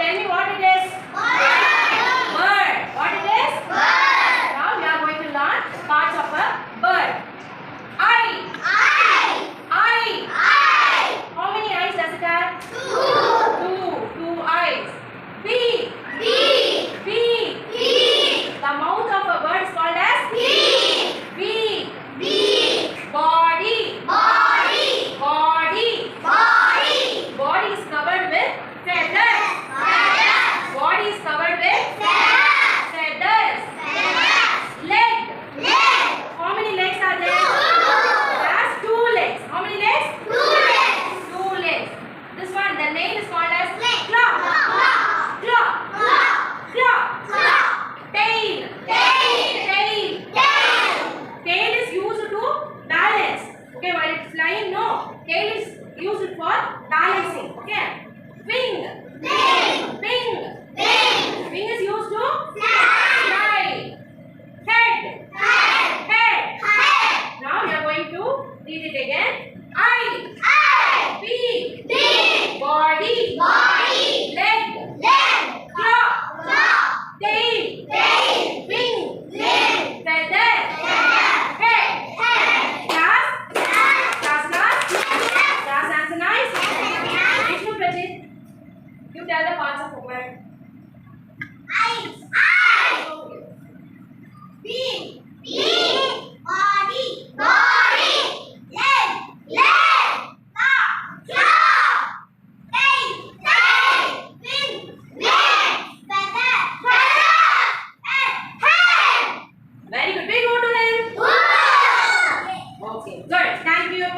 tell me what it is. Bird. What it is? Now we are going to learn parts of a bird. Eye. How many eyes does it have? Two eyes. Beak. The mouth of a bird is called as beak. Body. Body is covered with feathers. Body is covered with feathers. Leg. How many legs are there? It has 2 legs. How many legs? 2 legs. This one, the name is called as claw. Tail. Tail is used to balance. Okay, while it's flying, no. Tail is used for balancing. Okay. Wing. Wing is used to fly. Head. Now we are going to read it again. Eye. Beak. Body. Leg. Claw. Tail. Wing. Feather. Head. Glass. Answer nice. Shanmugapriya.G, you tell the parts of a bird. Eyes. Beak. Body. Leg. Claw. Tail. Wing. Feather. Head. Very good. Big go to them. Okay. Okay. Good. Thank you.